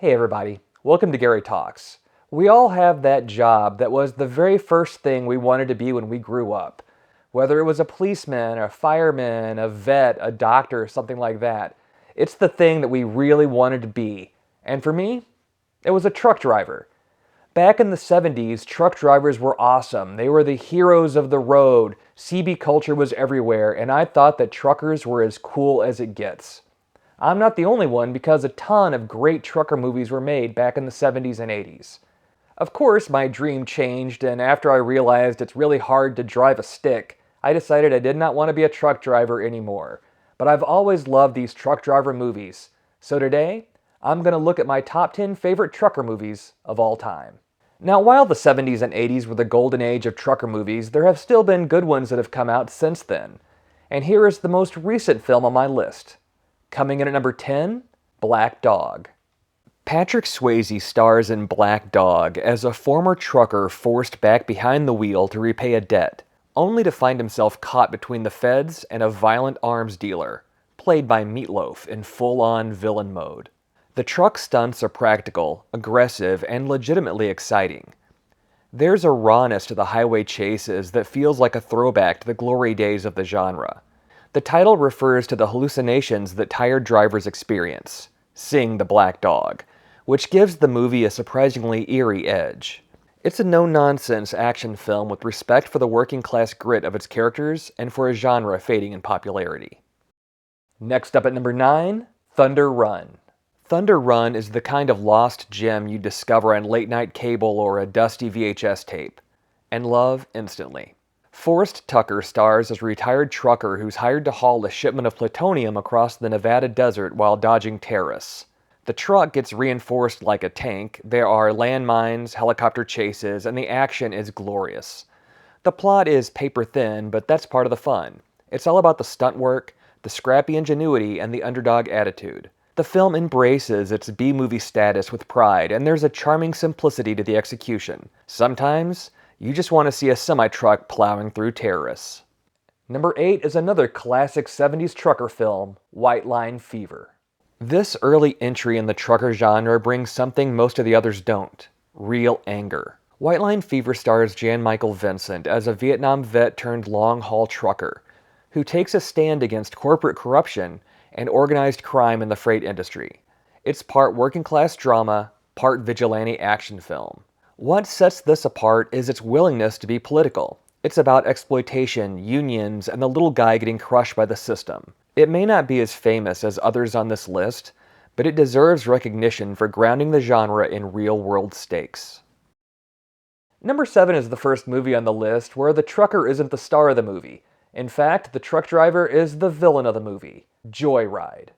Hey everybody, welcome to Gary Talks. We all have that job that was the very first thing we wanted to be when we grew up. Whether it was a policeman, a fireman, a vet, a doctor, something like that. It's the thing that we really wanted to be. And for me, it was a truck driver. Back in the 70s, truck drivers were awesome. They were the heroes of the road. CB culture was everywhere, and I thought that truckers were as cool as it gets. I'm not the only one because a ton of great trucker movies were made back in the 70s and 80s. Of course, my dream changed, and after I realized it's really hard to drive a stick, I decided I did not want to be a truck driver anymore. But I've always loved these truck driver movies. So today, I'm going to look at my top 10 favorite trucker movies of all time. Now, while the 70s and 80s were the golden age of trucker movies, there have still been good ones that have come out since then. And here is the most recent film on my list. Coming in at number 10, Black Dog. Patrick Swayze stars in Black Dog as a former trucker forced back behind the wheel to repay a debt, only to find himself caught between the feds and a violent arms dealer, played by Meatloaf in full-on villain mode. The truck stunts are practical, aggressive, and legitimately exciting. There's a rawness to the highway chases that feels like a throwback to the glory days of the genre. The title refers to the hallucinations that tired drivers experience, seeing the black dog, which gives the movie a surprisingly eerie edge. It's a no-nonsense action film with respect for the working-class grit of its characters and for a genre fading in popularity. Next up at number 9, Thunder Run. Thunder Run is the kind of lost gem you discover on late-night cable or a dusty VHS tape, and love instantly. Forrest Tucker stars as a retired trucker who's hired to haul a shipment of plutonium across the Nevada desert while dodging terrorists. The truck gets reinforced like a tank, there are landmines, helicopter chases, and the action is glorious. The plot is paper-thin, but that's part of the fun. It's all about the stunt work, the scrappy ingenuity, and the underdog attitude. The film embraces its B-movie status with pride, and there's a charming simplicity to the execution. Sometimes, you just want to see a semi-truck plowing through terrorists. Number 8 is another classic 70s trucker film, White Line Fever. This early entry in the trucker genre brings something most of the others don't: real anger. White Line Fever stars Jan Michael Vincent as a Vietnam vet turned long-haul trucker, who takes a stand against corporate corruption and organized crime in the freight industry. It's part working-class drama, part vigilante action film. What sets this apart is its willingness to be political. It's about exploitation, unions, and the little guy getting crushed by the system. It may not be as famous as others on this list, but it deserves recognition for grounding the genre in real-world stakes. Number 7 is the first movie on the list where the trucker isn't the star of the movie. In fact, the truck driver is the villain of the movie, Joyride.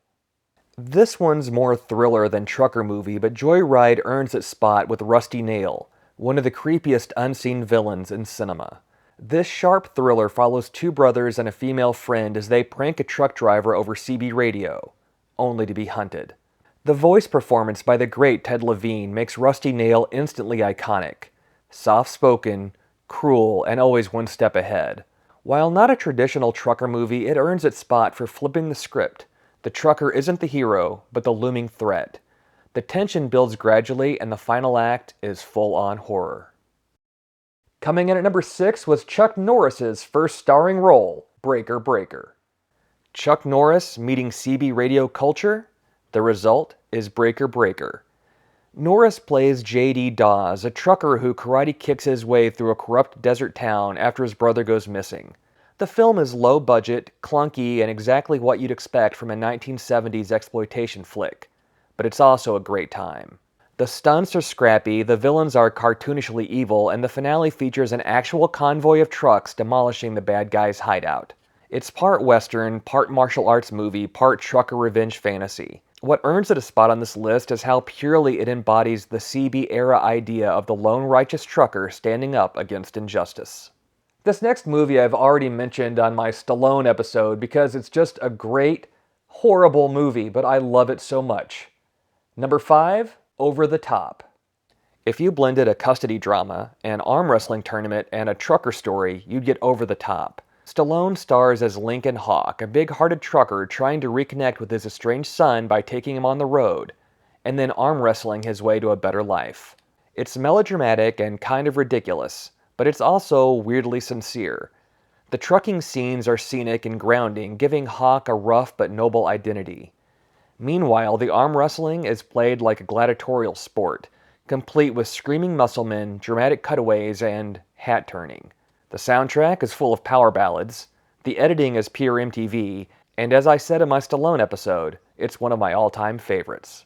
This one's more thriller than trucker movie, but Joyride earns its spot with Rusty Nail, one of the creepiest unseen villains in cinema. This sharp thriller follows two brothers and a female friend as they prank a truck driver over CB radio, only to be hunted. The voice performance by the great Ted Levine makes Rusty Nail instantly iconic. Soft-spoken, cruel, and always one step ahead. While not a traditional trucker movie, it earns its spot for flipping the script. The trucker isn't the hero, but the looming threat. The tension builds gradually, and the final act is full-on horror. Coming in at number 6 was Chuck Norris's first starring role, Breaker Breaker. Chuck Norris meeting CB radio culture? The result is Breaker Breaker. Norris plays J.D. Dawes, a trucker who karate kicks his way through a corrupt desert town after his brother goes missing. The film is low budget, clunky, and exactly what you'd expect from a 1970s exploitation flick. But it's also a great time. The stunts are scrappy, the villains are cartoonishly evil, and the finale features an actual convoy of trucks demolishing the bad guy's hideout. It's part Western, part martial arts movie, part trucker revenge fantasy. What earns it a spot on this list is how purely it embodies the CB-era idea of the lone righteous trucker standing up against injustice. This next movie I've already mentioned on my Stallone episode because it's just a great, horrible movie, but I love it so much. Number 5, Over the Top. If you blended a custody drama, an arm wrestling tournament, and a trucker story, you'd get Over the Top. Stallone stars as Lincoln Hawk, a big-hearted trucker trying to reconnect with his estranged son by taking him on the road, and then arm wrestling his way to a better life. It's melodramatic and kind of ridiculous, but it's also weirdly sincere. The trucking scenes are scenic and grounding, giving Hawk a rough but noble identity. Meanwhile, the arm wrestling is played like a gladiatorial sport, complete with screaming musclemen, dramatic cutaways, and hat-turning. The soundtrack is full of power ballads, the editing is pure MTV, and as I said in my Stallone episode, it's one of my all-time favorites.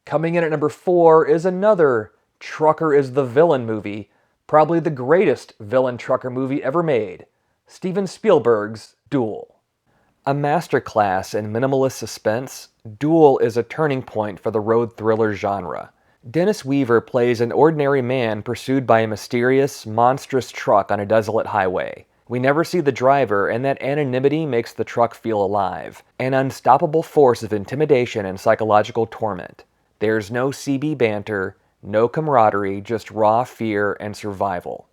Coming in at number 4 is another Trucker is the Villain movie, probably the greatest villain trucker movie ever made, Steven Spielberg's Duel. A masterclass in minimalist suspense, Duel is a turning point for the road thriller genre. Dennis Weaver plays an ordinary man pursued by a mysterious, monstrous truck on a desolate highway. We never see the driver, and that anonymity makes the truck feel alive, an unstoppable force of intimidation and psychological torment. There's no CB banter, no camaraderie, just raw fear and survival.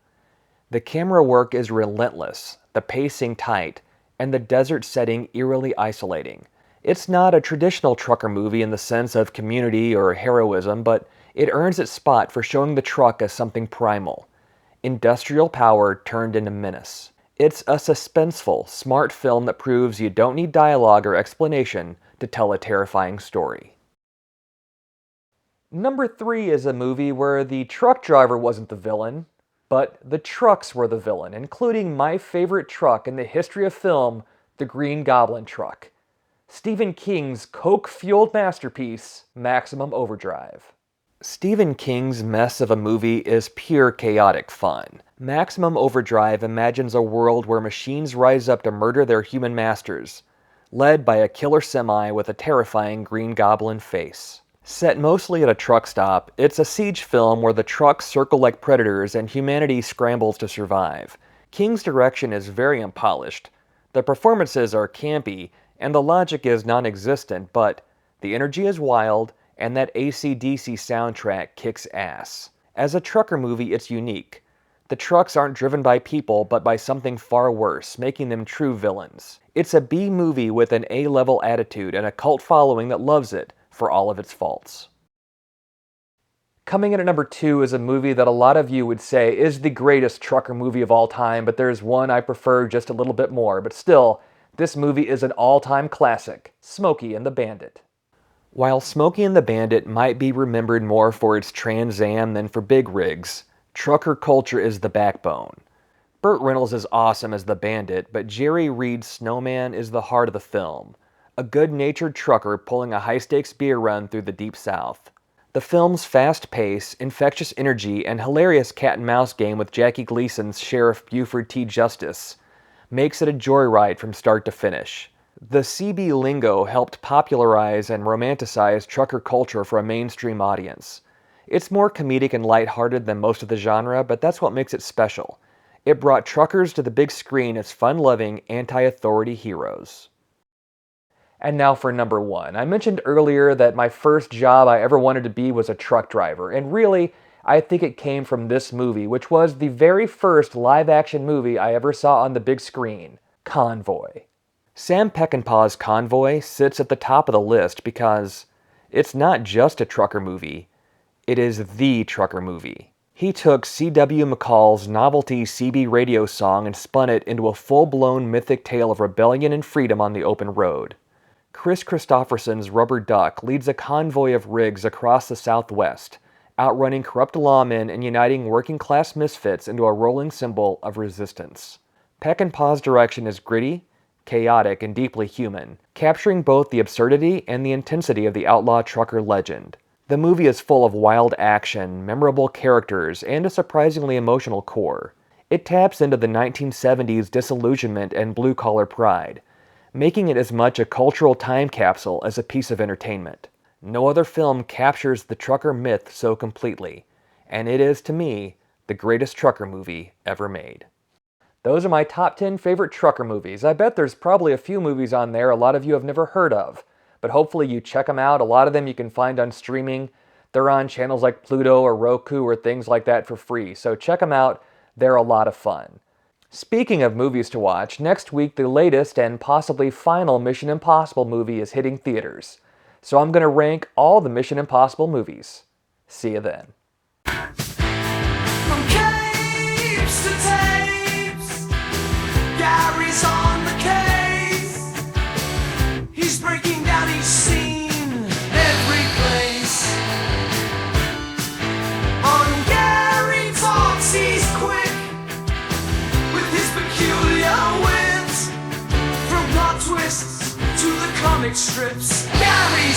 The camera work is relentless, the pacing tight, and the desert setting eerily isolating. It's not a traditional trucker movie in the sense of community or heroism, but it earns its spot for showing the truck as something primal. Industrial power turned into menace. It's a suspenseful, smart film that proves you don't need dialogue or explanation to tell a terrifying story. Number 3 is a movie where the truck driver wasn't the villain, but the trucks were the villain, including my favorite truck in the history of film, the Green Goblin truck. Stephen King's coke-fueled masterpiece, Maximum Overdrive. Stephen King's mess of a movie is pure chaotic fun. Maximum Overdrive imagines a world where machines rise up to murder their human masters, led by a killer semi with a terrifying Green Goblin face. Set mostly at a truck stop, it's a siege film where the trucks circle like predators and humanity scrambles to survive. King's direction is very unpolished. The performances are campy, and the logic is non-existent, but the energy is wild, and that AC/DC soundtrack kicks ass. As a trucker movie, it's unique. The trucks aren't driven by people, but by something far worse, making them true villains. It's a B movie with an A-level attitude and a cult following that loves it, for all of its faults. Coming in at number 2 is a movie that a lot of you would say is the greatest trucker movie of all time, but there's one I prefer just a little bit more. But still, this movie is an all-time classic, Smokey and the Bandit. While Smokey and the Bandit might be remembered more for its Trans Am than for big rigs, trucker culture is the backbone. Burt Reynolds is awesome as the Bandit, but Jerry Reed's Snowman is the heart of the film. A good-natured trucker pulling a high-stakes beer run through the Deep South. The film's fast pace, infectious energy, and hilarious cat-and-mouse game with Jackie Gleason's Sheriff Buford T. Justice makes it a joyride from start to finish. The CB lingo helped popularize and romanticize trucker culture for a mainstream audience. It's more comedic and lighthearted than most of the genre, but that's what makes it special. It brought truckers to the big screen as fun-loving, anti-authority heroes. And now for number 1. I mentioned earlier that my first job I ever wanted to be was a truck driver, and really, I think it came from this movie, which was the very first live-action movie I ever saw on the big screen, Convoy. Sam Peckinpah's Convoy sits at the top of the list because it's not just a trucker movie, it is the trucker movie. He took C.W. McCall's novelty CB radio song and spun it into a full-blown mythic tale of rebellion and freedom on the open road. Chris Christopherson's Rubber Duck leads a convoy of rigs across the Southwest, outrunning corrupt lawmen and uniting working-class misfits into a rolling symbol of resistance. Peckinpah's direction is gritty, chaotic, and deeply human, capturing both the absurdity and the intensity of the outlaw trucker legend. The movie is full of wild action, memorable characters, and a surprisingly emotional core. It taps into the 1970s disillusionment and blue-collar pride, making it as much a cultural time capsule as a piece of entertainment. No other film captures the trucker myth so completely, and it is, to me, the greatest trucker movie ever made. Those are my top 10 favorite trucker movies. I bet there's probably a few movies on there a lot of you have never heard of, but hopefully you check them out. A lot of them you can find on streaming. They're on channels like Pluto or Roku or things like that for free, so check them out. They're a lot of fun. Speaking of movies to watch, next week the latest and possibly final Mission Impossible movie is hitting theaters. So I'm going to rank all the Mission Impossible movies. See you then. From capes to tapes, Gary's on the case. He's breaking down each scene, every place. On Gary Talks, he's quick with his peculiar wits. From plot twists to the comic strips, Gary